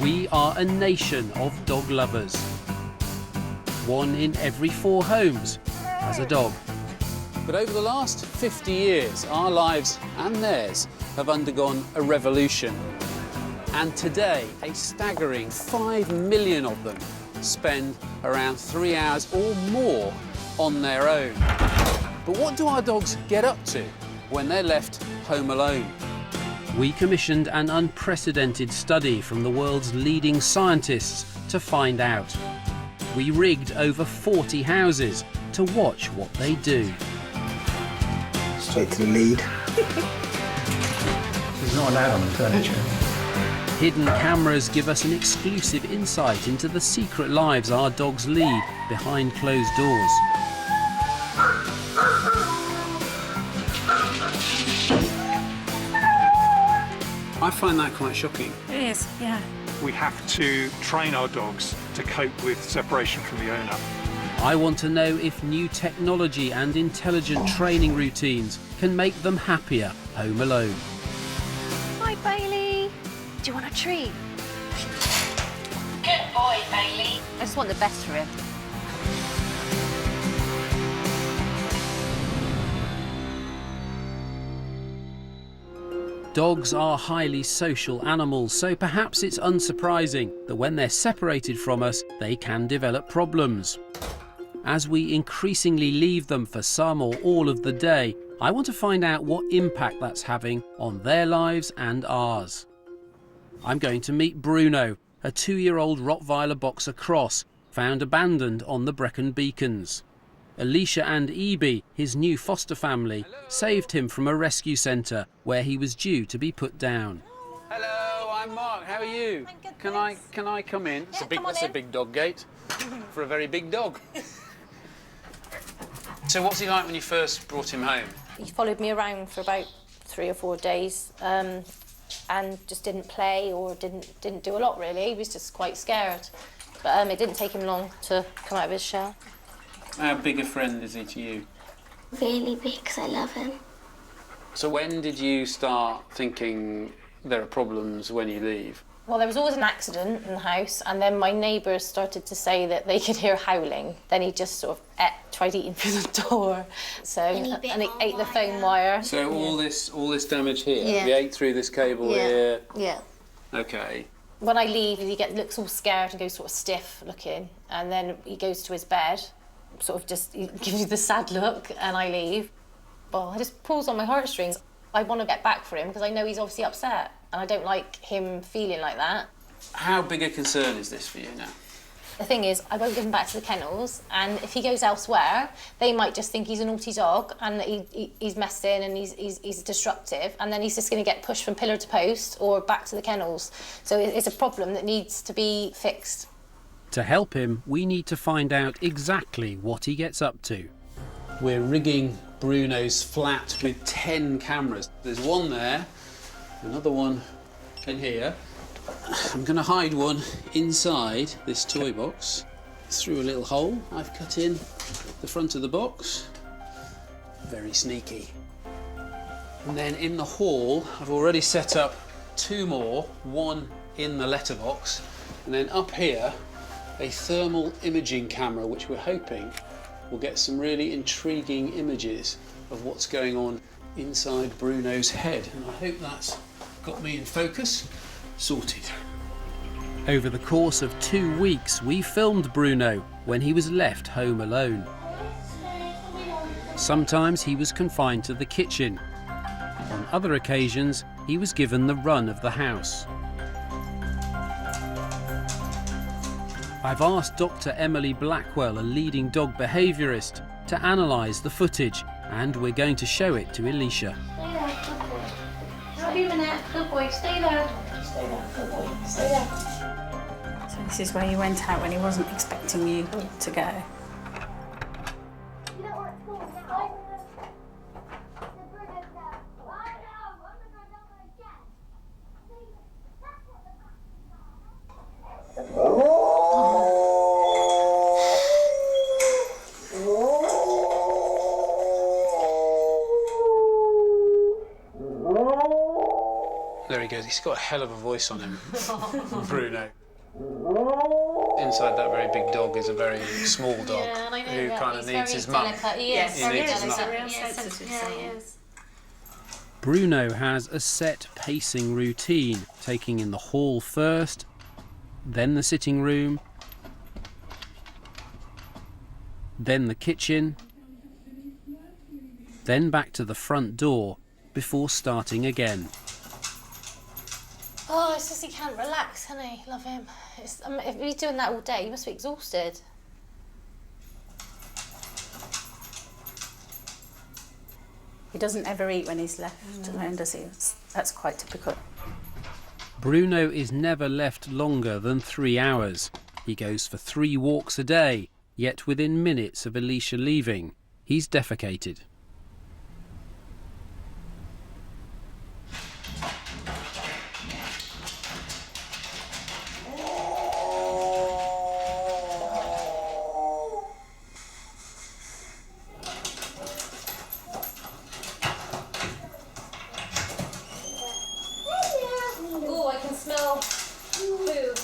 We are a nation of dog lovers. 1 in every 4 homes has a dog. But over the last 50 years, our lives and theirs have undergone a revolution. And today, a staggering 5 million of them spend around 3 hours or more on their own. But what do our dogs get up to when they're left home alone? We commissioned an unprecedented study from the world's leading scientists to find out. We rigged over 40 houses to watch what they do. Straight to the lead. He's not allowed on the furniture. Hidden cameras give us an exclusive insight into the secret lives our dogs lead behind closed doors. I find that quite shocking. It is, yeah. We have to train our dogs to cope with separation from the owner. I want to know if new technology and intelligent training routines can make them happier home alone. Hi, Bailey. Do you want a treat? Good boy, Bailey. I just want the best for him. Dogs are highly social animals, so perhaps it's unsurprising that when they're separated from us, they can develop problems. As we increasingly leave them for some or all of the day, I want to find out what impact that's having on their lives and ours. I'm going to meet Bruno, a 2-year-old Rottweiler boxer cross, found abandoned on the Brecon Beacons. Alicia and Evie, his new foster family, saved him from a rescue centre where he was due to be put down. Hello, I'm Mark. How are you? Can I come in? Yeah, That's a big dog gate for a very big dog. So what's he like when you first brought him home? He followed me around for about 3 or 4 days and just didn't play or didn't do a lot really. He was just quite scared. But it didn't take him long to come out of his shell. How big a friend is he to you? Really big, because I love him. So when did you start thinking there are problems when you leave? Well, there was always an accident in the house, and then my neighbours started to say that they could hear howling. Then he just sort of tried eating through the door, and he ate the phone wire. So all this damage here, Yeah. he ate through this cable here. Yeah. Okay. When I leave, looks all scared and goes sort of stiff looking, and then he goes to his bed, sort of just he gives you the sad look, and I leave. Well, I just pulls on my heartstrings. I want to get back for him because I know he's obviously upset, and I don't like him feeling like that. How big a concern is this for you now? The thing is, I won't give him back to the kennels, and if he goes elsewhere, they might just think he's a naughty dog and that he's messing and he's disruptive, and then he's just going to get pushed from pillar to post or back to the kennels. So it's a problem that needs to be fixed. To help him, we need to find out exactly what he gets up to. We're rigging Bruno's flat with 10 cameras. There's one there, another one in here. I'm going to hide one inside this toy box through a little hole I've cut in the front of the box. Very sneaky. And then in the hall, I've already set up 2 more, one in the letterbox, and then up here, a thermal imaging camera, which we're hoping will get some really intriguing images of what's going on inside Bruno's head. And I hope that's got me in focus. Sorted. Over the course of 2 weeks, we filmed Bruno when he was left home alone. Sometimes he was confined to the kitchen. On other occasions, he was given the run of the house. I've asked Dr. Emily Blackwell, a leading dog behaviourist, to analyse the footage, and we're going to show it to Alicia. Stay there, good boy. Have you a minute, good boy, stay there. Stay there, good boy, stay there. So this is where you went out when he wasn't expecting you to go. You don't want to fall down. The Bruno's down. Lie down, I'm going to go down there again. See, that's what the practice are. There he goes. He's got a hell of a voice on him, Bruno. Inside that very big dog is a very small dog Yeah, and I know who that. kind of He's needs very his mum. delicate. He Yes, is. he Very needs his delicate. mum. Real Yes, sensitive yeah, soul. he is. Bruno has a set pacing routine, taking in the hall first, then the sitting room, then the kitchen, then back to the front door before starting again. Oh, it's just he can't relax, can he? Love him. If he's doing that all day, he must be exhausted. He doesn't ever eat when he's left alone, does he? That's quite typical. Bruno is never left longer than 3 hours. He goes for 3 walks a day, yet within minutes of Alicia leaving, he's defecated. Oh, I can smell food.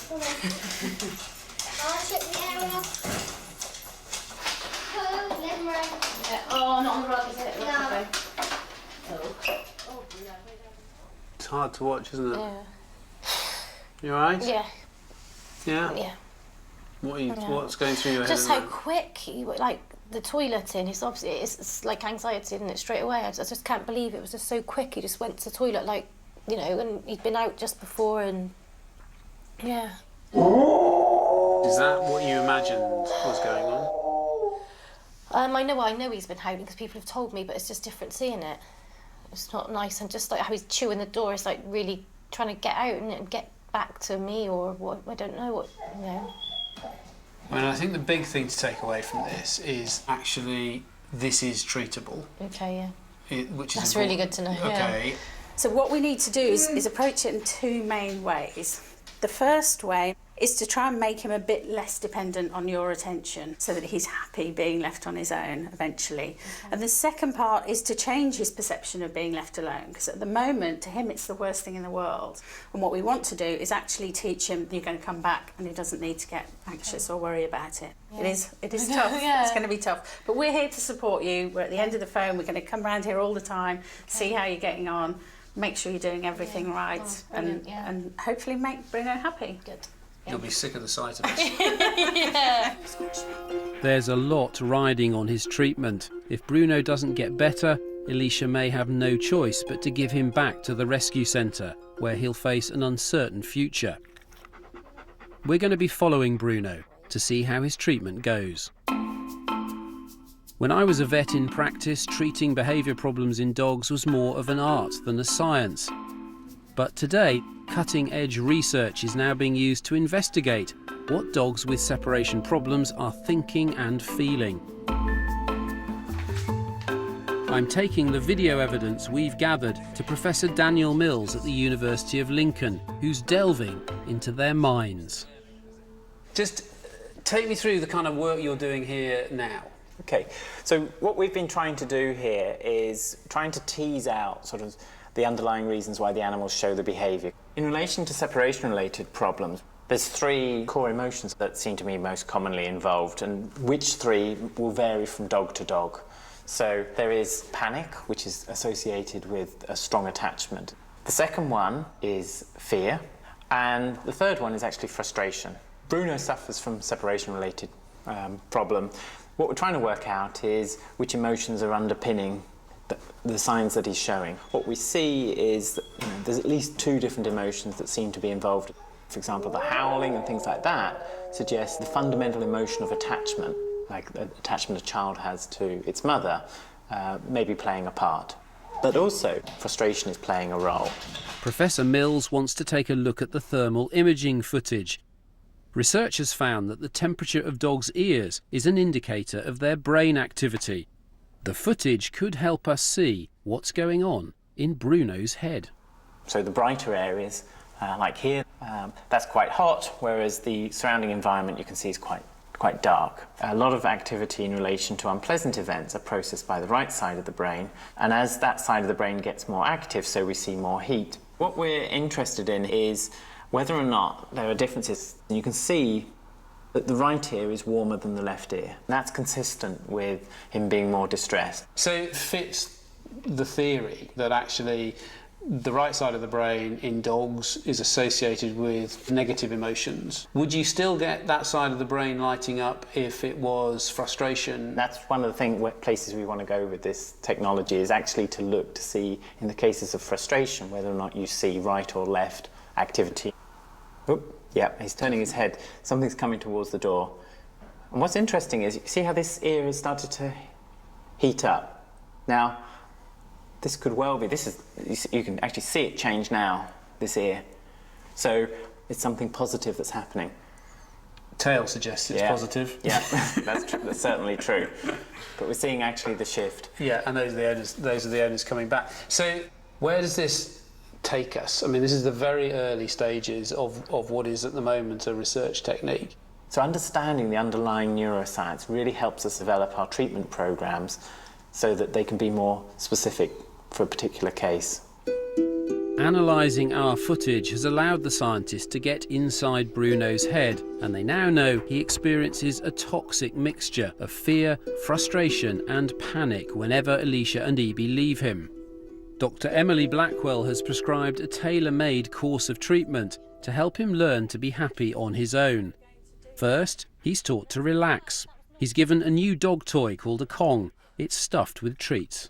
I'll check the area. Lemon. Oh, not on the rug, is it? No. Okay. It's hard to watch, isn't it? Yeah. You alright? Yeah. Yeah? Yeah. What's going through your head? Just at the how moment? quick he would, like the toileting. It's obviously it's like anxiety, isn't it? Straight away. I just can't believe it was just so quick. He just went to the toilet, like, you know, and he'd been out just before, and yeah. Is that what you imagined was going on? I know he's been howling because people have told me, but it's just different seeing it. It's not nice, and just like how he's chewing the door, it's like really trying to get out and get back to me, or what, I don't know what, you know. I mean, I think the big thing to take away from this is actually this is treatable, Okay, yeah. which is That's really good to know, yeah. Okay. So what we need to do is approach it in 2 main ways. The first way is to try and make him a bit less dependent on your attention so that he's happy being left on his own eventually. And the second part is to change his perception of being left alone, because at the moment to him it's the worst thing in the world. And what we want to do is actually teach him you're going to come back and he doesn't need to get anxious or worry about it. Yeah. It is tough. Yeah. It's going to be tough. But we're here to support you. We're at the end of the phone. We're going to come around here all the time, see how you're getting on, make sure you're doing everything right, and hopefully make Bruno happy. Good. You'll be sick of the sight of it. There's a lot riding on his treatment. If Bruno doesn't get better, Alicia may have no choice but to give him back to the rescue centre, where he'll face an uncertain future. We're going to be following Bruno to see how his treatment goes. When I was a vet in practice, treating behaviour problems in dogs was more of an art than a science. But today, cutting-edge research is now being used to investigate what dogs with separation problems are thinking and feeling. I'm taking the video evidence we've gathered to Professor Daniel Mills at the University of Lincoln, who's delving into their minds. Just take me through the kind of work you're doing here now. Okay, so what we've been trying to do here is trying to tease out sort of the underlying reasons why the animals show the behaviour. In relation to separation-related problems, there's 3 core emotions that seem to be most commonly involved, and which 3 will vary from dog to dog. So there is panic, which is associated with a strong attachment. The second one is fear, and the third one is actually frustration. Bruno suffers from separation-related problem. What we're trying to work out is which emotions are underpinning the signs that he's showing. What we see is that there's at least 2 different emotions that seem to be involved. For example, the howling and things like that suggest the fundamental emotion of attachment, like the attachment a child has to its mother, may be playing a part. But also, frustration is playing a role. Professor Mills wants to take a look at the thermal imaging footage. Researchers found that the temperature of dogs' ears is an indicator of their brain activity. The footage could help us see what's going on in Bruno's head. So the brighter areas, like here, that's quite hot, whereas the surrounding environment you can see is quite dark. A lot of activity in relation to unpleasant events are processed by the right side of the brain, and as that side of the brain gets more active, so we see more heat. What we're interested in is whether or not there are differences. You can see that the right ear is warmer than the left ear. That's consistent with him being more distressed. So it fits the theory that actually the right side of the brain in dogs is associated with negative emotions. Would you still get that side of the brain lighting up if it was frustration? That's one of the places we want to go with this technology, is actually to look to see, in the cases of frustration, whether or not you see right or left activity. Oop, yeah, he's turning his head. Something's coming towards the door. And what's interesting is, you see how this ear has started to heat up? Now, this could well be, you can actually see it change now, this ear. So it's something positive that's happening. Tail suggests it's positive. Yeah, that's certainly true. But we're seeing actually the shift. Yeah, and those are the owners coming back. So where does this take us? I mean, this is the very early stages of what is at the moment a research technique. So understanding the underlying neuroscience really helps us develop our treatment programs so that they can be more specific for a particular case. Analysing our footage has allowed the scientists to get inside Bruno's head, and they now know he experiences a toxic mixture of fear, frustration and panic whenever Alicia and Evie leave him. Dr. Emily Blackwell has prescribed a tailor-made course of treatment to help him learn to be happy on his own. First, he's taught to relax. He's given a new dog toy called a Kong. It's stuffed with treats.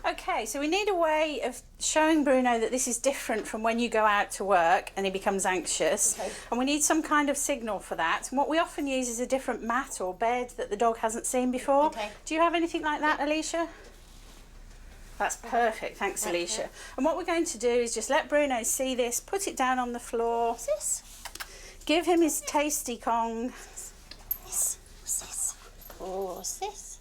Okay, so we need a way of showing Bruno that this is different from when you go out to work and he becomes anxious. Okay. And we need some kind of signal for that. And what we often use is a different mat or bed that the dog hasn't seen before. Okay. Do you have anything like that, Alicia? That's perfect, thanks, Alicia. And what we're going to do is just let Bruno see this, put it down on the floor. What's this? Give him his tasty Kong. What's this?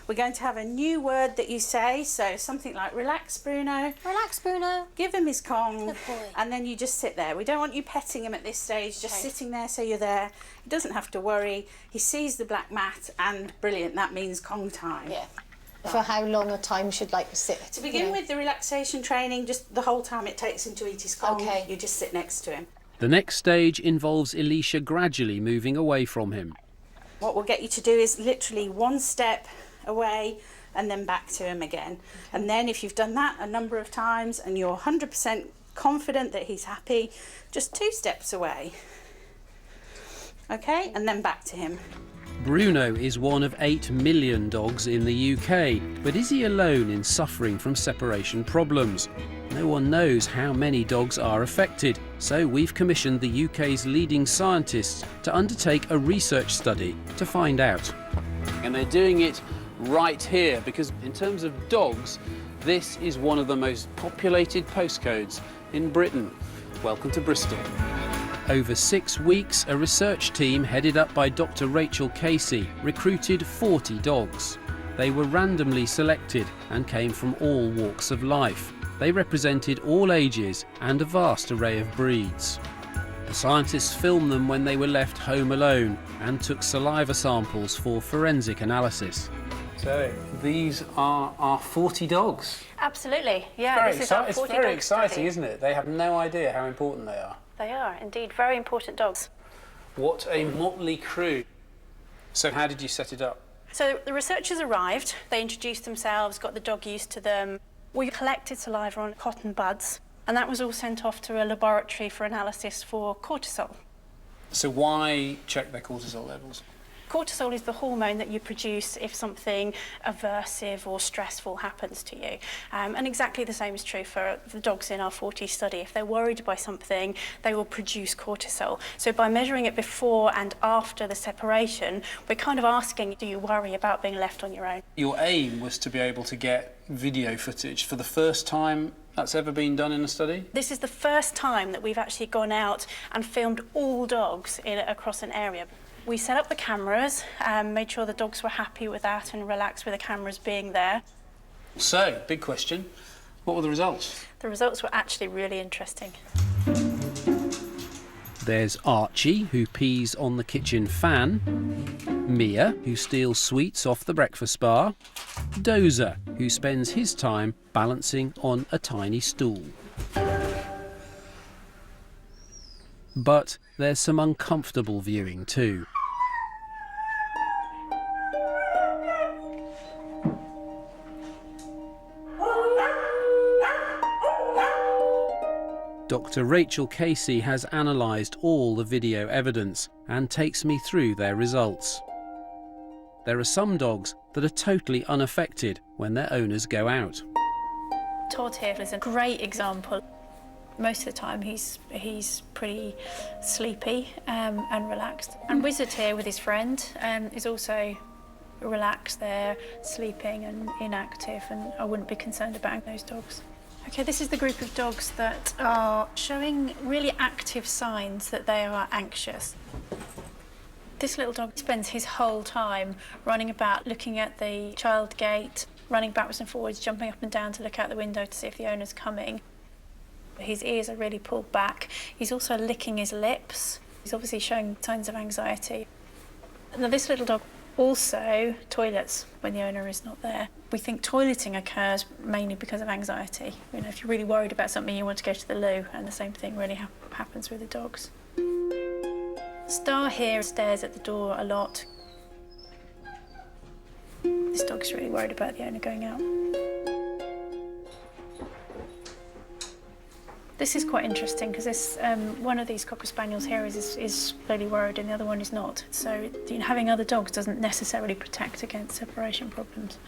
We're going to have a new word that you say, so something like relax, Bruno. Relax, Bruno. Give him his Kong. Good boy. And then you just sit there. We don't want you petting him at this stage, just sitting there so you're there. He doesn't have to worry. He sees the black mat and brilliant, that means Kong time. Yeah. For how long a time should sit? To begin with the relaxation training, just the whole time it takes him to eat his Kong, you just sit next to him. The next stage involves Alicia gradually moving away from him. What we'll get you to do is literally one step away and then back to him again. And then if you've done that a number of times and you're 100% confident that he's happy, just 2 steps away. Okay, and then back to him. Bruno is one of 8 million dogs in the UK, but is he alone in suffering from separation problems? No one knows how many dogs are affected, so we've commissioned the UK's leading scientists to undertake a research study to find out. And they're doing it right here because in terms of dogs, this is one of the most populated postcodes in Britain. Welcome to Bristol. Over 6 weeks, a research team headed up by Dr. Rachel Casey recruited 40 dogs. They were randomly selected and came from all walks of life. They represented all ages and a vast array of breeds. The scientists filmed them when they were left home alone and took saliva samples for forensic analysis. So these are our 40 dogs. Absolutely, yeah. It's very exciting, isn't it? They have no idea how important they are. They are, indeed, very important dogs. What a motley crew. So how did you set it up? So the researchers arrived, they introduced themselves, got the dog used to them. We collected saliva on cotton buds, and that was all sent off to a laboratory for analysis for cortisol. So why check their cortisol levels? Cortisol is the hormone that you produce if something aversive or stressful happens to you. And exactly the same is true for the dogs in our 40 study. If they're worried by something, they will produce cortisol. So by measuring it before and after the separation, we're kind of asking, do you worry about being left on your own? Your aim was to be able to get video footage for the first time that's ever been done in a study? This is the first time that we've actually gone out and filmed all dogs across an area. We set up the cameras, made sure the dogs were happy with that and relaxed with the cameras being there. So, big question, what were the results? The results were actually really interesting. There's Archie, who pees on the kitchen fan, Mia, who steals sweets off the breakfast bar, Dozer, who spends his time balancing on a tiny stool. But there's some uncomfortable viewing too. Dr. Rachel Casey has analysed all the video evidence and takes me through their results. There are some dogs that are totally unaffected when their owners go out. Todd here is a great example. Most of the time he's pretty sleepy and relaxed. And Wizard here with his friend is also relaxed. They're sleeping and inactive, and I wouldn't be concerned about those dogs. Okay, this is the group of dogs that are showing really active signs that they are anxious. This little dog spends his whole time running about, looking at the child gate, running backwards and forwards, jumping up and down to look out the window to see if the owner's coming. His ears are really pulled back. He's also licking his lips. He's obviously showing signs of anxiety. Now, this little dog also toilets when the owner is not there. We think toileting occurs mainly because of anxiety. You know, if you're really worried about something, you want to go to the loo, and the same thing really happens with the dogs. Star here stares at the door a lot. This dog's really worried about the owner going out. This is quite interesting because this one of these Cocker Spaniels here is clearly worried and the other one is not. So having other dogs doesn't necessarily protect against separation problems.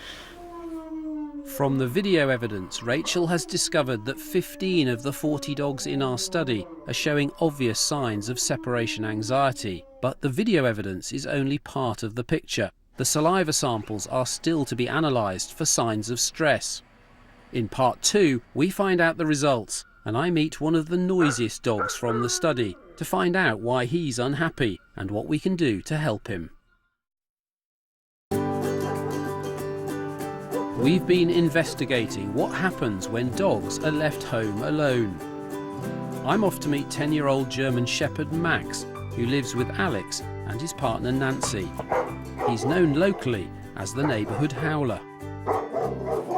From the video evidence, Rachel has discovered that 15 of the 40 dogs in our study are showing obvious signs of separation anxiety. But the video evidence is only part of the picture. The saliva samples are still to be analysed for signs of stress. In part 2, we find out the results, and I meet one of the noisiest dogs from the study to find out why he's unhappy and what we can do to help him. We've been investigating what happens when dogs are left home alone. I'm off to meet 10-year-old German Shepherd Max, who lives with Alex and his partner Nancy. He's known locally as the neighbourhood howler.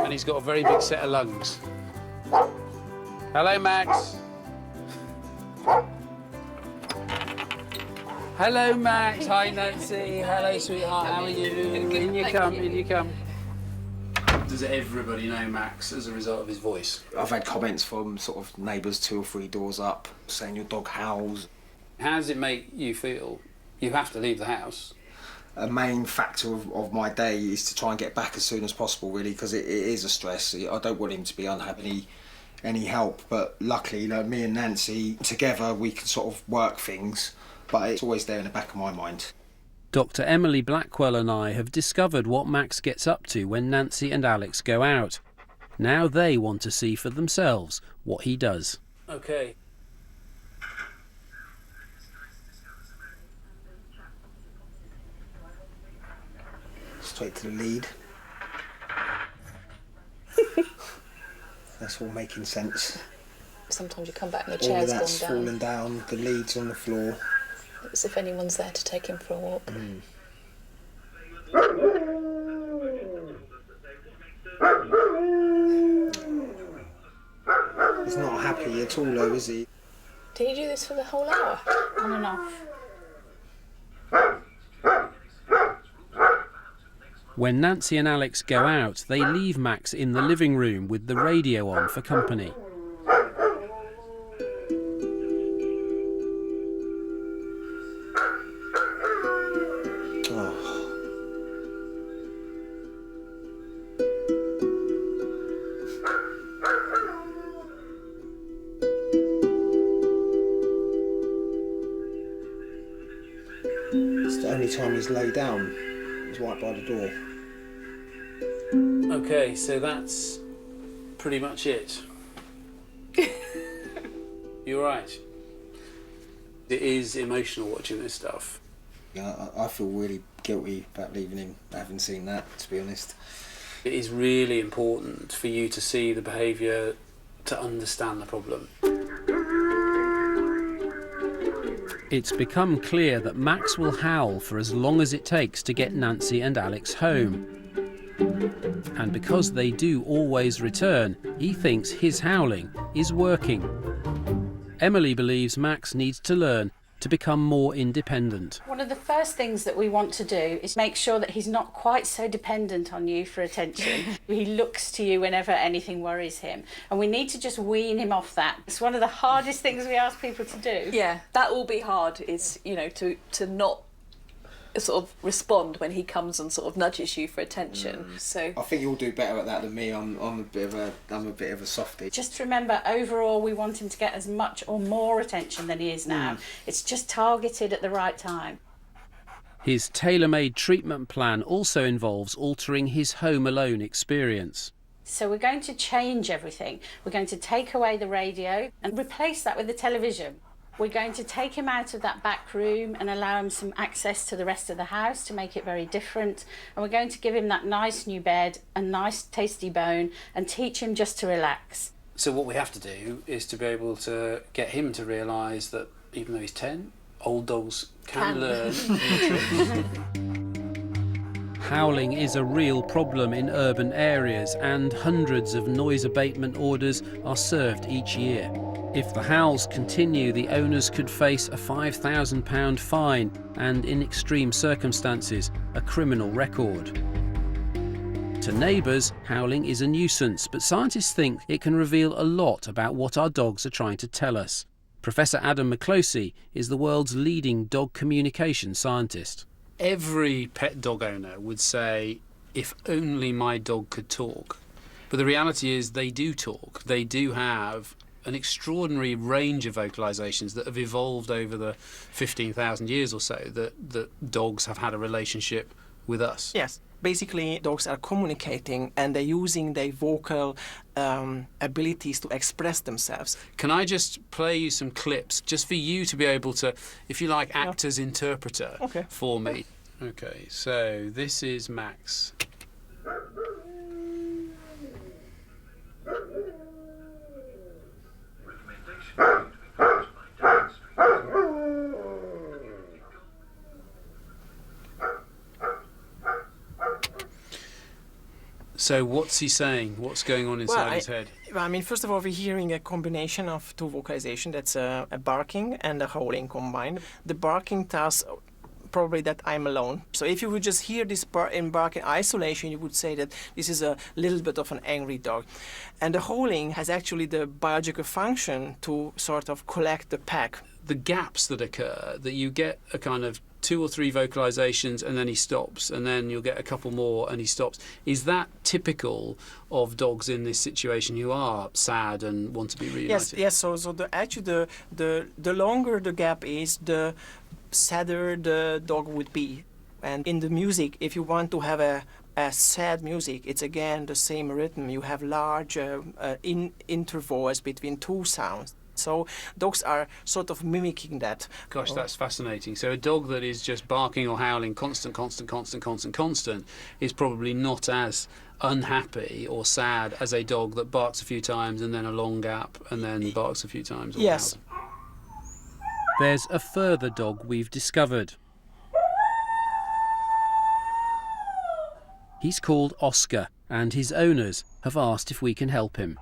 And he's got a very big set of lungs. Hello, Max. Hello, Max. Hi, Nancy. Hello, sweetheart. How are you? In you come, in you come. Does everybody know Max as a result of his voice? I've had comments from sort of neighbours 2 or 3 doors up saying your dog howls. How does it make you feel? You have to leave the house. A main factor of my day is to try and get back as soon as possible, really, because it is a stress. I don't want him to be unhappy, any help, but luckily, me and Nancy together, we can sort of work things, but it's always there in the back of my mind. Dr. Emily Blackwell and I have discovered what Max gets up to when Nancy and Alex go out. Now they want to see for themselves what he does. Okay. Straight to the lead. That's all making sense. Sometimes you come back and the All of chair's that's gone down. fallen down, the lead's on the floor. It's if anyone's there to take him for a walk. He's not happy at all though, is he? Did you do this for the whole hour? On and off. When Nancy and Alex go out, they leave Max in the living room with the radio on for company. It's the only time he's laid down. He's right by the door. Okay, so that's pretty much it. You're right. It is emotional watching this stuff. Yeah, I feel really guilty about leaving him, having seen that, to be honest. It is really important for you to see the behaviour, to understand the problem. It's become clear that Max will howl for as long as it takes to get Nancy and Alex home. And because they do always return, he thinks his howling is working. Emily believes Max needs to learn to become more independent. One of the first things that we want to do is make sure that he's not quite so dependent on you for attention. He looks to you whenever anything worries him. And we need to just wean him off that. It's one of the hardest things we ask people to do. Yeah, that will be hard, is, you know, to not sort of respond when he comes and sort of nudges you for attention. So I think you'll do better at that than me. I'm a bit of a softie. Just remember, overall, we want him to get as much or more attention than he is now. It's just targeted at the right time. His tailor-made treatment plan also involves altering his home alone experience. So we're going to change everything. We're going to take away the radio and replace that with the television. We're going to take him out of that back room and allow him some access to the rest of the house to make it very different. And we're going to give him that nice new bed, a nice tasty bone, and teach him just to relax. So what we have to do is to be able to get him to realise that even though he's 10, old dogs can learn new tricks. Howling is a real problem in urban areas, and hundreds of noise abatement orders are served each year. If the howls continue, the owners could face a £5,000 fine and, in extreme circumstances, a criminal record. To neighbours, howling is a nuisance, but scientists think it can reveal a lot about what our dogs are trying to tell us. Professor Adam McClosey is the world's leading dog communication scientist. Every pet dog owner would say, if only my dog could talk. But the reality is they do talk. They do have an extraordinary range of vocalisations that have evolved over the 15,000 years or so that dogs have had a relationship with us. Yes. Basically, dogs are communicating and they're using their vocal abilities to express themselves. Can I just play you some clips just for you to be able to, if you like, act as interpreter for me? Okay, so this is Max. So what's he saying? What's going on inside his head? I mean, first of all, we're hearing a combination of two vocalizations. That's a barking and a howling combined. The barking tells probably that I'm alone. So if you would just hear this bark in isolation, you would say that this is a little bit of an angry dog. And the howling has actually the biological function to sort of collect the pack. The gaps that occur, that you get a kind of 2 or 3 vocalizations and then he stops, and then you'll get a couple more and he stops. Is that typical of dogs in this situation who are sad and want to be reunited? Yes. So actually the longer the gap is, the sadder the dog would be. And in the music, if you want to have a sad music, it's again the same rhythm. You have large intervals between two sounds. So dogs are sort of mimicking that. Gosh, that's fascinating. So a dog that is just barking or howling constant is probably not as unhappy or sad as a dog that barks a few times and then a long gap and then barks a few times. Yes. There's a further dog we've discovered. He's called Oscar, and his owners have asked if we can help him.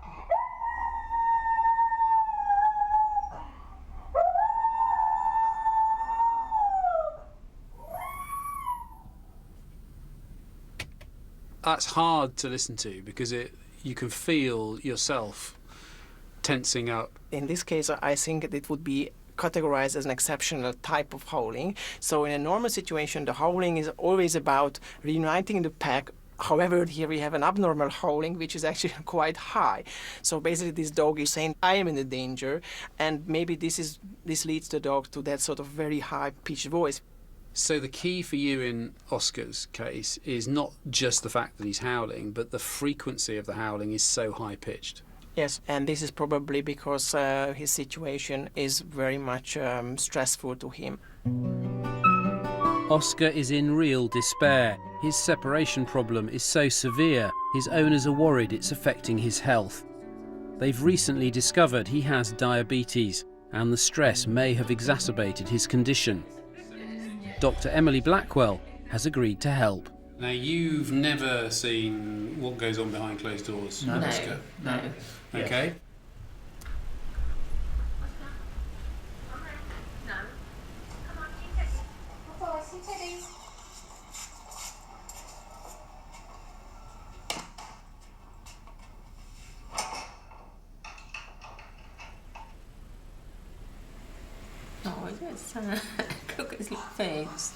That's hard to listen to because you can feel yourself tensing up. In this case, I think it would be categorized as an exceptional type of howling. So in a normal situation, the howling is always about reuniting the pack. However, here we have an abnormal howling, which is actually quite high. So basically, this dog is saying, I am in the danger, and maybe this leads the dog to that sort of very high-pitched voice. So the key for you in Oscar's case is not just the fact that he's howling, but the frequency of the howling is so high-pitched. Yes, and this is probably because his situation is very much stressful to him. Oscar is in real despair. His separation problem is so severe, his owners are worried it's affecting his health. They've recently discovered he has diabetes, and the stress may have exacerbated his condition. Dr. Emily Blackwell has agreed to help. Now, you've never seen what goes on behind closed doors, Oscar? No. Okay. Oh, yes. Look at his little face.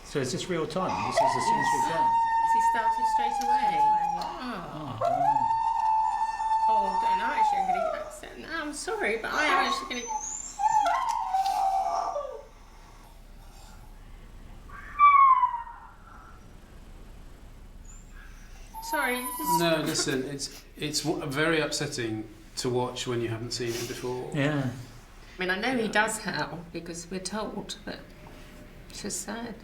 So is this real time? This is as soon as we've done? He started straight away. Oh, don't know. Actually, I'm going to get upset. No, I'm sorry, but I am actually going to. Sorry. No, listen, it's very upsetting to watch when you haven't seen it before. Yeah. I mean, I know he does howl because we're told, but it's just sad.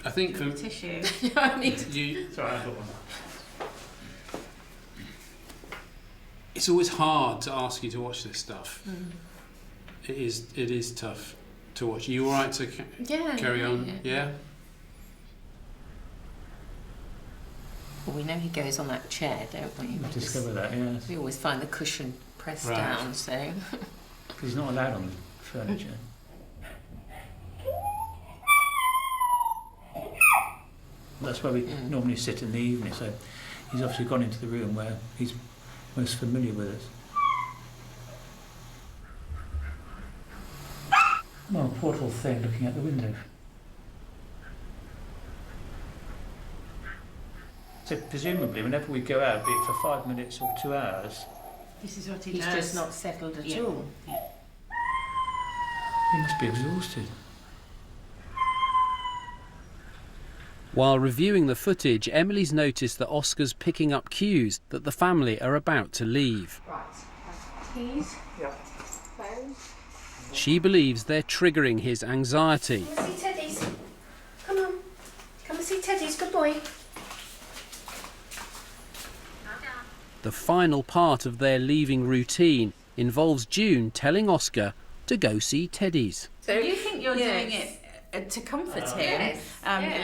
I think for Tissue. I need you, Sorry, I got one. it's always hard to ask you to watch this stuff. It is tough to watch. Are you all right to carry on? Yeah. Well, we know he goes on that chair, don't we? We discover that, yes. We always find the cushion pressed down, so. Because he's not allowed on the furniture. That's where we normally sit in the evening, so he's obviously gone into the room where he's most familiar with us. Well, poor little thing looking out the window. So presumably, whenever we go out, be it for 5 minutes or 2 hours, This is what he does. He's just not settled at all. he must be exhausted. While reviewing the footage, Emily's noticed that Oscar's picking up cues that the family are about to leave. Right. Keys. Phone. She believes they're triggering his anxiety. Come and see Teddy's. Come on. Come and see Teddy's. Good boy. The final part of their leaving routine involves June telling Oscar to go see Teddy's. So you think you're doing it to comfort him,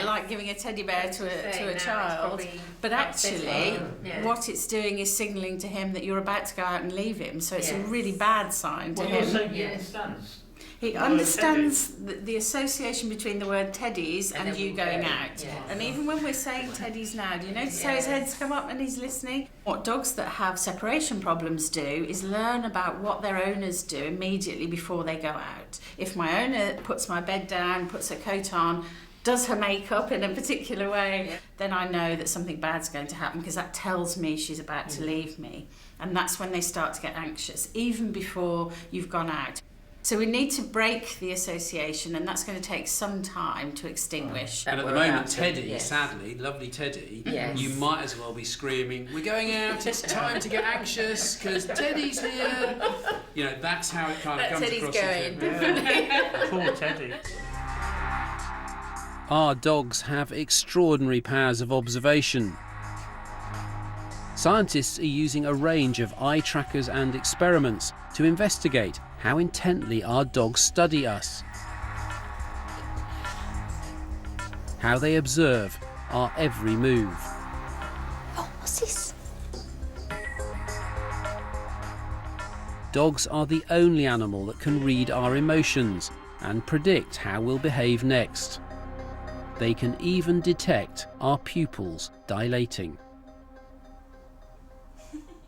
like giving a teddy bear to a child, but actually what it's doing is signalling to him that you're about to go out and leave him, so it's a really bad sign to him. So he understands. He understands the association between the word teddies and you going out. And even when we're saying teddies now, do you notice how his head's come up and he's listening? What dogs that have separation problems do is learn about what their owners do immediately before they go out. If my owner puts my bed down, puts her coat on, does her makeup in a particular way, then I know that something bad's going to happen because that tells me she's about to leave me. And that's when they start to get anxious, even before you've gone out. So we need to break the association, and that's going to take some time to extinguish. And at the moment, Teddy, sadly, lovely Teddy, you might as well be screaming, "We're going out, it's time to get anxious, because Teddy's here." You know, that's how it kind of comes Teddy's across. going. Poor Teddy. Our dogs have extraordinary powers of observation. Scientists are using a range of eye trackers and experiments to investigate how intently our dogs study us, how they observe our every move. Oh, what's this? Dogs are the only animal that can read our emotions and predict how we'll behave next. They can even detect our pupils dilating.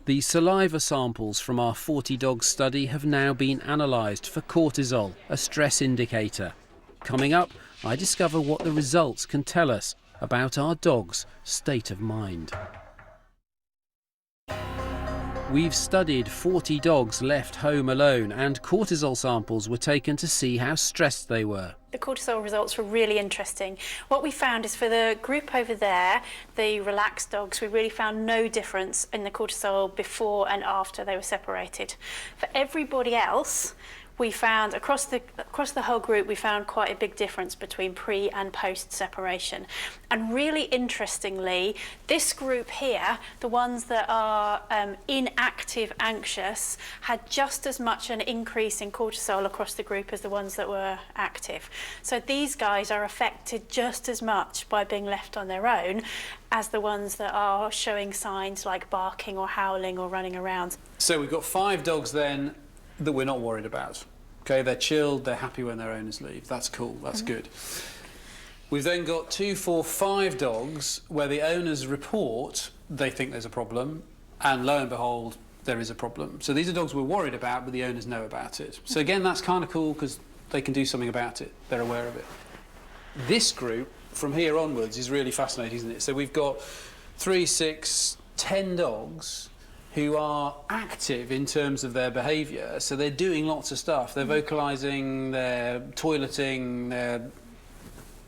The saliva samples from our 40-dog study have now been analysed for cortisol, a stress indicator. Coming up, I discover what the results can tell us about our dog's state of mind. We've studied 40 dogs left home alone, and cortisol samples were taken to see how stressed they were. The cortisol results were really interesting. What we found is for the group over there, the relaxed dogs, we really found no difference in the cortisol before and after they were separated. For everybody else, we found across the whole group, we found quite a big difference between pre and post separation. And really interestingly, this group here, the ones that are inactive anxious, had just as much an increase in cortisol across the group as the ones that were active. So these guys are affected just as much by being left on their own as the ones that are showing signs like barking or howling or running around. So we've got 5 dogs then that we're not worried about. Okay, they're chilled, they're happy when their owners leave. That's cool, that's good. We've then got 2, 4, 5 dogs where the owners report they think there's a problem And lo and behold, there is a problem. So these are dogs we're worried about, but the owners know about it. So again, that's kind of cool because they can do something about it. They're aware of it. This group, from here onwards, is really fascinating, isn't it? So we've got 3, 6, 10 dogs who are active in terms of their behaviour. So they're doing lots of stuff. They're vocalising, they're toileting, they're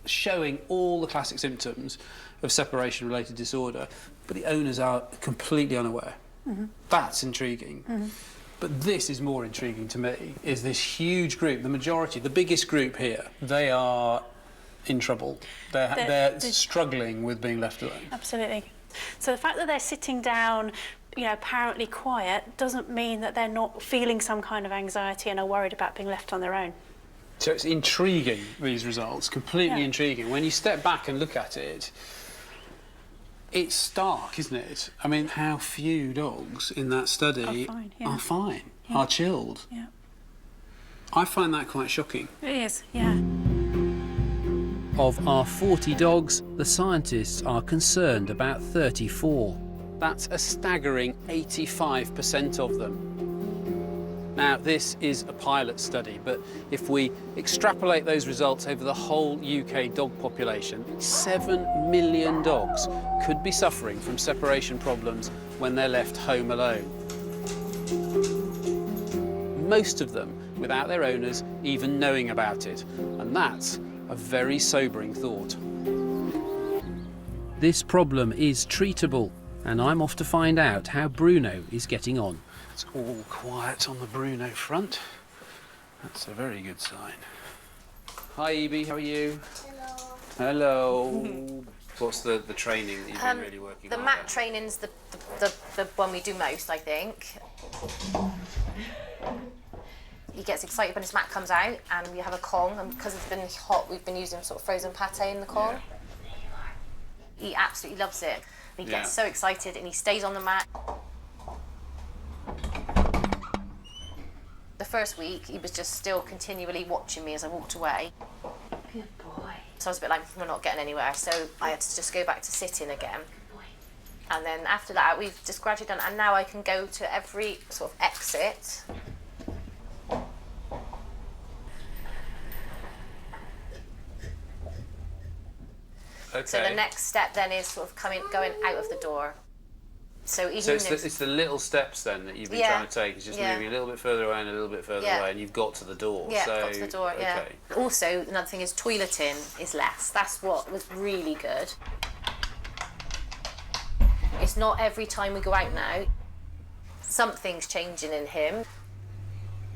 showing all the classic symptoms of separation-related disorder, but the owners are completely unaware. That's intriguing. But this is more intriguing to me, is this huge group, the majority, the biggest group here, they are in trouble. They're struggling with being left alone. Absolutely. So the fact that they're sitting down, you know, apparently quiet, doesn't mean that they're not feeling some kind of anxiety and are worried about being left on their own. So it's intriguing, these results, completely intriguing. When you step back and look at it, it's stark, isn't it? I mean, how few dogs in that study are fine, are chilled. Yeah. I find that quite shocking. It is, yeah. Of our 40 dogs, the scientists are concerned about 34. That's a staggering 85% of them. Now, this is a pilot study, but if we extrapolate those results over the whole UK dog population, 7 million dogs could be suffering from separation problems when they're left home alone. Most of them without their owners even knowing about it, and that's a very sobering thought. This problem is treatable, and I'm off to find out how Bruno is getting on. It's all quiet on the Bruno front. That's a very good sign. Hi, Evie, how are you? Hello. What's the training that you've been really working on? The mat training's the one we do most, I think. He gets excited when his mat comes out, and we have a Kong, and because it's been hot, we've been using sort of frozen pate in the Kong. Yeah. He absolutely loves it. He gets so excited, and he stays on the mat. The first week, he was just still continually watching me as I walked away. Good boy. So I was a bit like, we're not getting anywhere, so I had to just go back to sitting again. And then after that, we've just gradually done, and now I can go to every sort of exit. Okay. So the next step then is sort of going out of the door. So even it's the little steps then that you've been trying to take. It's just moving a little bit further away and a little bit further away, and you've got to the door. Yeah, so, got to the door. Yeah. Also, another thing is toileting is less. That's what was really good. It's not every time we go out now. Something's changing in him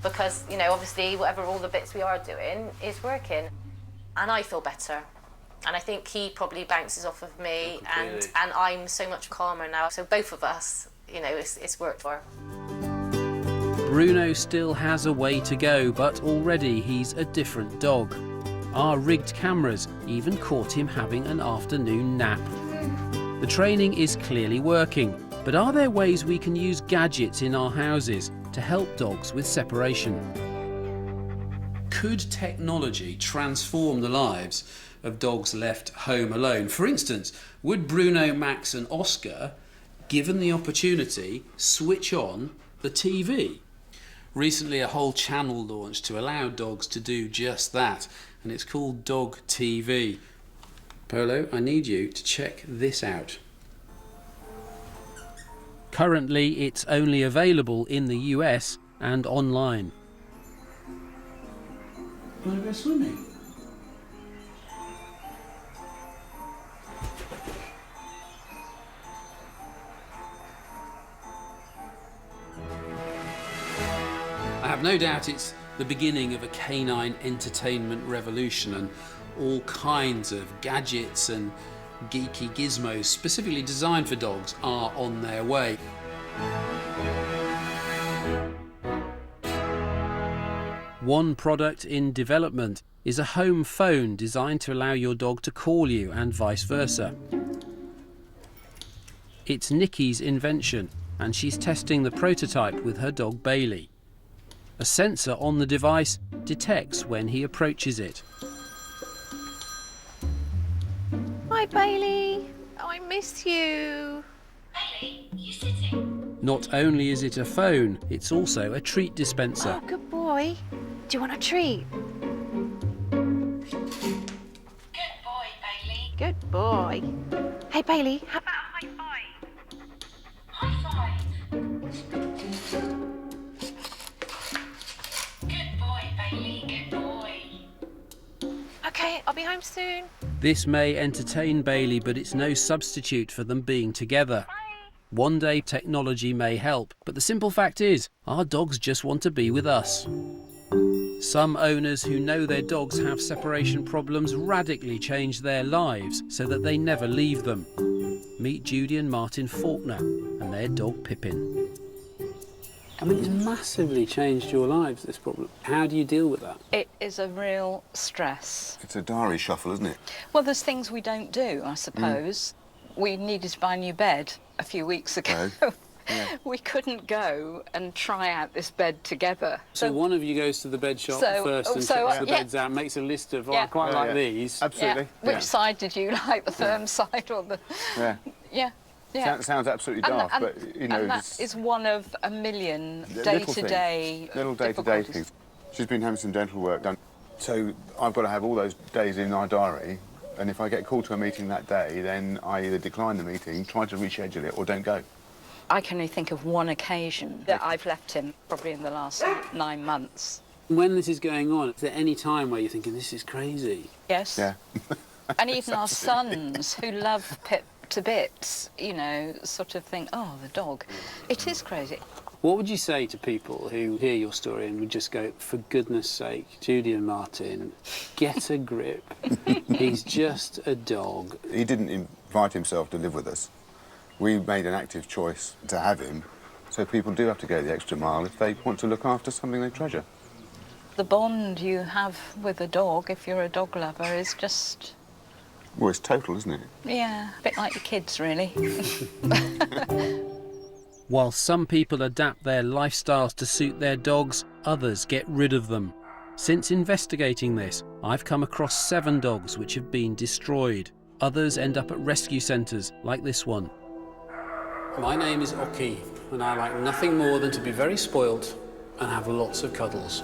because, you know, obviously whatever all the bits we are doing is working, and I feel better. And I think he probably bounces off of me, and I'm so much calmer now. So both of us, you know, it's worked for. Bruno still has a way to go, but already he's a different dog. Our rigged cameras even caught him having an afternoon nap. The training is clearly working, but are there ways we can use gadgets in our houses to help dogs with separation? Could technology transform the lives of dogs left home alone? For instance, would Bruno, Max and Oscar, given the opportunity, switch on the TV? Recently a whole channel launched to allow dogs to do just that, and it's called Dog TV. Polo, I need you to check this out. Currently it's only available in the US and online. You want to go swimming? I have no doubt it's the beginning of a canine entertainment revolution, and all kinds of gadgets and geeky gizmos specifically designed for dogs are on their way. One product in development is a home phone designed to allow your dog to call you and vice versa. It's Nikki's invention, and she's testing the prototype with her dog Bailey. A sensor on the device detects when he approaches it. Hi, Bailey. Oh, I miss you. Bailey, you sitting? Not only is it a phone, it's also a treat dispenser. Oh, good boy. Do you want a treat? Good boy, Bailey. Good boy. Hey, Bailey, how about a high five? High five. Good boy, Bailey. Good boy. Okay, I'll be home soon. This may entertain Bailey, but it's no substitute for them being together. One day technology may help, but the simple fact is, our dogs just want to be with us. Some owners who know their dogs have separation problems radically change their lives so that they never leave them. Meet Judy and Martin Faulkner and their dog Pippin. I mean, it's massively changed your lives, this problem. How do you deal with that? It is a real stress. It's a diary shuffle, isn't it? Well, there's things we don't do, I suppose. We needed to buy a new bed a few weeks ago. Yeah. We couldn't go and try out this bed together. So one of you goes to the bed shop first and checks the beds out, makes a list of, I quite like these. Absolutely. Yeah. Which side did you like, the firm side or the... Yeah. Sounds absolutely daft, but, you know... And that is one of a million day-to-day Little day-to-day things. She's been having some dental work done, so I've got to have all those days in our diary, and if I get called to a meeting that day, then I either decline the meeting, try to reschedule it, or don't go. I can only think of one occasion that I've left him, probably in the last 9 months. When this is going on, is there any time where you're thinking, this is crazy? Yes. Yeah. And even our sons, who love Pip to bits, you know, sort of think, oh, the dog. It is crazy. What would you say to people who hear your story and would just go, for goodness sake, Judy and Martin, get a grip. He's just a dog. He didn't invite himself to live with us. We made an active choice to have him, so people do have to go the extra mile if they want to look after something they treasure. The bond you have with a dog, if you're a dog lover, is just... Well, it's total, isn't it? Yeah, a bit like your kids, really. While some people adapt their lifestyles to suit their dogs, others get rid of them. Since investigating this, I've come across 7 dogs which have been destroyed. Others end up at rescue centres, like this one. My name is Oki, and I like nothing more than to be very spoilt and have lots of cuddles.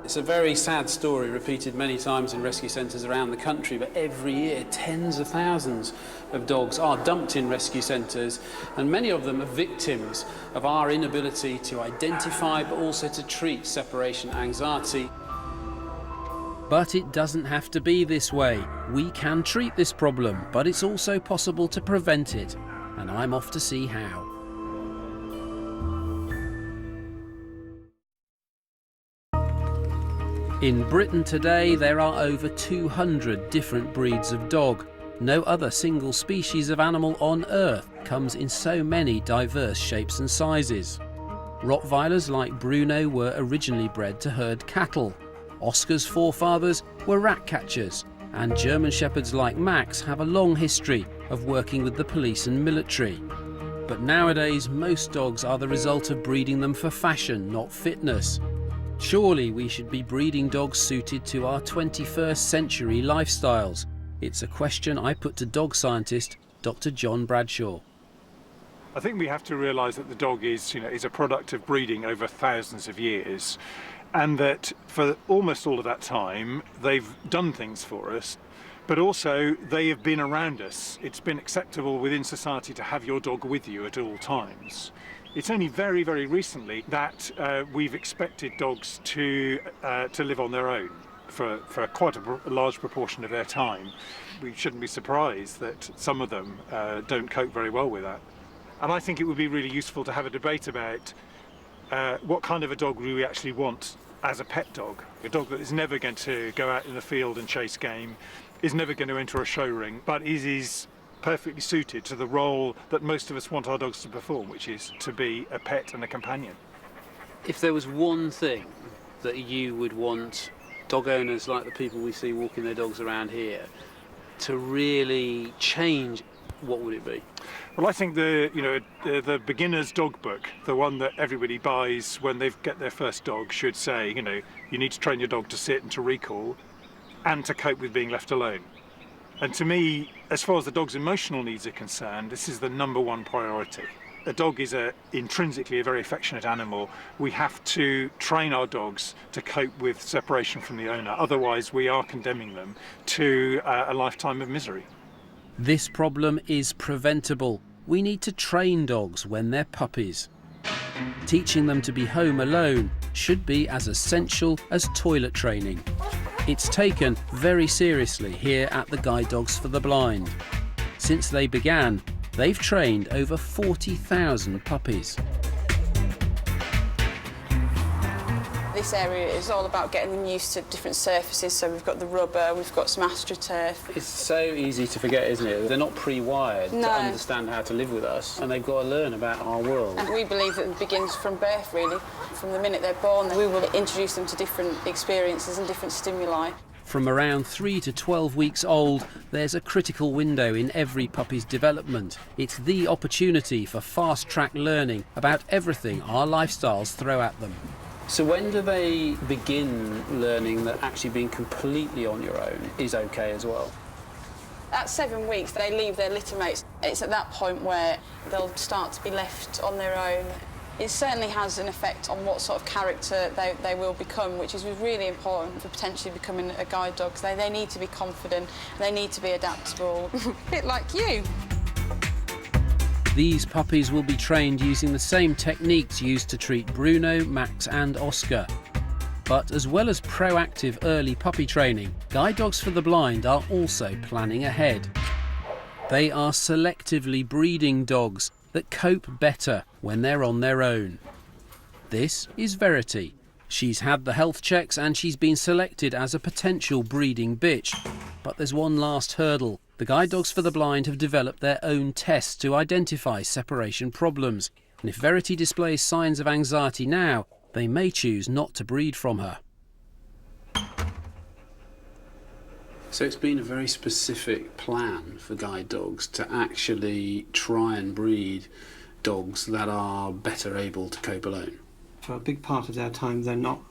It's a very sad story, repeated many times in rescue centres around the country, but every year tens of thousands of dogs are dumped in rescue centres, and many of them are victims of our inability to identify but also to treat separation anxiety. But it doesn't have to be this way. We can treat this problem, but it's also possible to prevent it, and I'm off to see how. In Britain today, there are over 200 different breeds of dog. No other single species of animal on Earth comes in so many diverse shapes and sizes. Rottweilers like Bruno were originally bred to herd cattle. Oscar's forefathers were rat catchers, and German Shepherds like Max have a long history of working with the police and military. But nowadays, most dogs are the result of breeding them for fashion, not fitness. Surely we should be breeding dogs suited to our 21st century lifestyles. It's a question I put to dog scientist Dr. John Bradshaw. I think we have to realise that the dog is a product of breeding over thousands of years, and that for almost all of that time they've done things for us, but also they have been around us. It's been acceptable within society to have your dog with you at all times. It's only very, very recently that we've expected dogs to live on their own for quite a large proportion of their time. We shouldn't be surprised that some of them don't cope very well with that. And I think it would be really useful to have a debate about what kind of a dog we actually want as a pet dog. A dog that is never going to go out in the field and chase game, is never going to enter a show ring, but is perfectly suited to the role that most of us want our dogs to perform, which is to be a pet and a companion. If there was one thing that you would want dog owners like the people we see walking their dogs around here to really change, what would it be? Well, I think the beginner's dog book, the one that everybody buys when they get their first dog, should say, you need to train your dog to sit and to recall and to cope with being left alone. And to me, as far as the dog's emotional needs are concerned, this is the #1 priority. A dog is intrinsically a very affectionate animal. We have to train our dogs to cope with separation from the owner. Otherwise, we are condemning them to a lifetime of misery. This problem is preventable. We need to train dogs when they're puppies. Teaching them to be home alone should be as essential as toilet training. It's taken very seriously here at the Guide Dogs for the Blind. Since they began, they've trained over 40,000 puppies. This area is all about getting them used to different surfaces, so we've got the rubber, we've got some astroturf. It's so easy to forget, isn't it? They're not pre-wired to understand how to live with us, and they've got to learn about our world. And we believe that it begins from birth, really. From the minute they're born, we will introduce them to different experiences and different stimuli. From around 3 to 12 weeks old, there's a critical window in every puppy's development. It's the opportunity for fast-track learning about everything our lifestyles throw at them. So when do they begin learning that actually being completely on your own is okay as well? At 7 weeks, they leave their litter mates. It's at that point where they'll start to be left on their own. It certainly has an effect on what sort of character they will become, which is really important for potentially becoming a guide dog. They need to be confident, they need to be adaptable, a bit like you. These puppies will be trained using the same techniques used to treat Bruno, Max and Oscar. But as well as proactive early puppy training, Guide Dogs for the Blind are also planning ahead. They are selectively breeding dogs that cope better when they're on their own. This is Verity. She's had the health checks and she's been selected as a potential breeding bitch. But there's one last hurdle. The Guide Dogs for the Blind have developed their own tests to identify separation problems. And if Verity displays signs of anxiety now, they may choose not to breed from her. So it's been a very specific plan for guide dogs to actually try and breed dogs that are better able to cope alone. For a big part of their time, they're not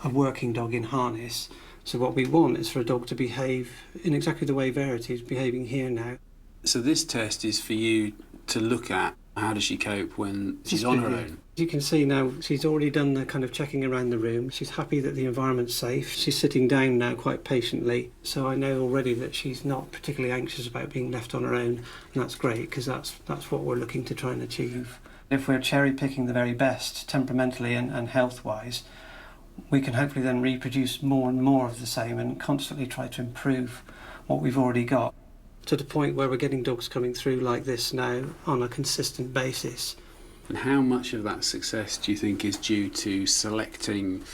a working dog in harness. So what we want is for a dog to behave in exactly the way Verity is behaving here now. So this test is for you to look at how does she cope when she's on her own. You can see now she's already done the kind of checking around the room. She's happy that the environment's safe. She's sitting down now quite patiently. So I know already that she's not particularly anxious about being left on her own. And that's great because that's what we're looking to try and achieve. If we're cherry picking the very best temperamentally and health-wise, we can hopefully then reproduce more and more of the same and constantly try to improve what we've already got. To the point where we're getting dogs coming through like this now on a consistent basis. And how much of that success do you think is due to selecting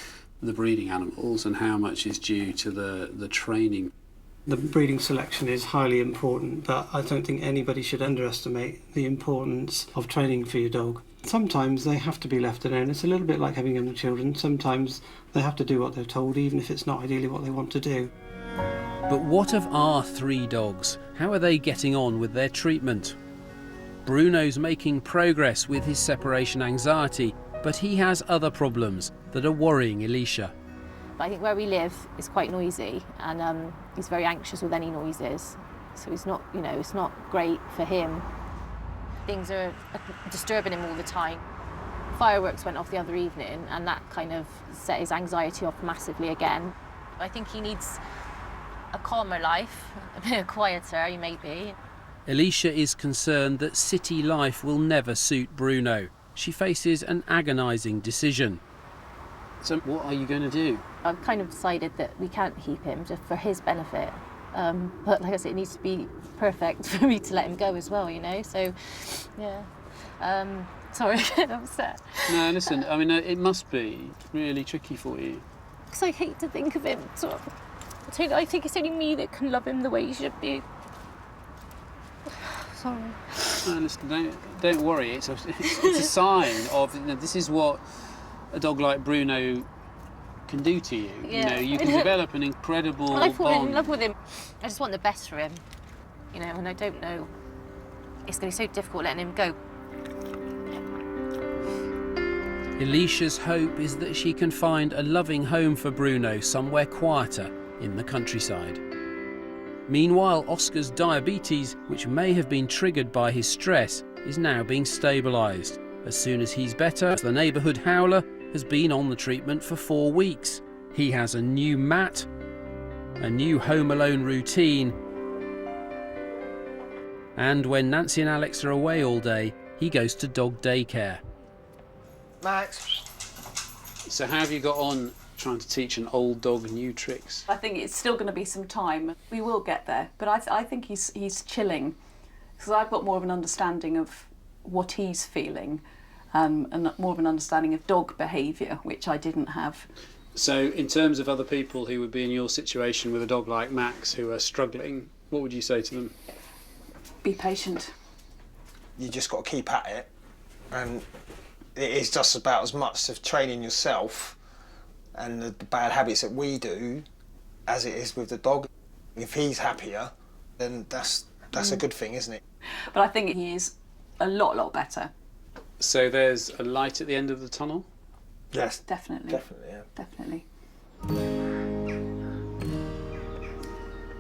the breeding animals and how much is due to the training? The breeding selection is highly important, but I don't think anybody should underestimate the importance of training for your dog. Sometimes they have to be left alone. It's a little bit like having young children. Sometimes they have to do what they're told, even if it's not ideally what they want to do. But what of our 3 dogs? How are they getting on with their treatment? Bruno's making progress with his separation anxiety, but he has other problems that are worrying Elisha. I think where we live is quite noisy, and he's very anxious with any noises. So it's not, it's not great for him. Things are disturbing him all the time. Fireworks went off the other evening, and that kind of set his anxiety off massively again. I think he needs a calmer life, a bit quieter, he may be. Elisha is concerned that city life will never suit Bruno. She faces an agonising decision. So what are you going to do? I've kind of decided that we can't keep him just for his benefit. But like I said, it needs to be perfect for me to let him go as well, So, yeah. Sorry, I get upset. No, listen, I mean, it must be really tricky for you. Because I hate to think of him sort of. I think it's only me that can love him the way he should be. Sorry. No, listen, don't worry. It's a sign of this is what a dog like Bruno can do to you. Yeah. You can develop an incredible bond. I've fallen in love with him. I just want the best for him, and I don't know. It's going to be so difficult letting him go. Elisha's hope is that she can find a loving home for Bruno somewhere quieter in the countryside. Meanwhile, Oscar's diabetes, which may have been triggered by his stress, is now being stabilised. As soon as he's better, the neighbourhood howler has been on the treatment for 4 weeks. He has a new mat, a new home alone routine, and when Nancy and Alex are away all day, he goes to dog daycare. Max. So how have you got on trying to teach an old dog new tricks? I think it's still going to be some time. We will get there, but I think he's chilling, because I've got more of an understanding of what he's feeling, and more of an understanding of dog behaviour, which I didn't have. So in terms of other people who would be in your situation with a dog like Max who are struggling, what would you say to them? Be patient. You just got to keep at it, and it is just about as much of training yourself and the bad habits that we do as it is with the dog. If he's happier, then that's a good thing, isn't it? But I think he is a lot better. So there's a light at the end of the tunnel? Yes, definitely. Definitely, yeah. Definitely.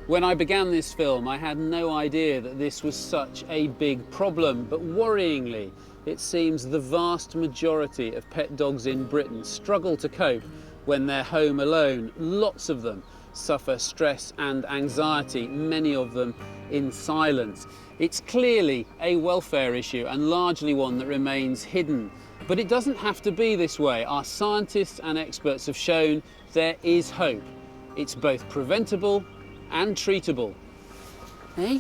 When I began this film, I had no idea that this was such a big problem, but worryingly, it seems the vast majority of pet dogs in Britain struggle to cope when they're home alone. Lots of them suffer stress and anxiety, many of them in silence. It's clearly a welfare issue and largely one that remains hidden. But it doesn't have to be this way. Our scientists and experts have shown there is hope. It's both preventable and treatable. Eh?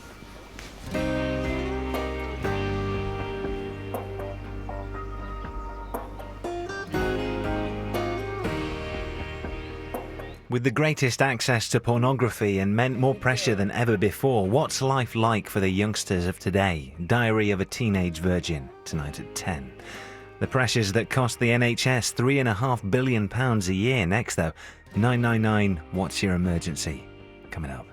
With the greatest access to pornography and more pressure than ever before, what's life like for the youngsters of today? Diary of a Teenage Virgin, tonight at 10. The pressures that cost the NHS £3.5 billion a year. Next though, 999 What's Your Emergency? Coming up.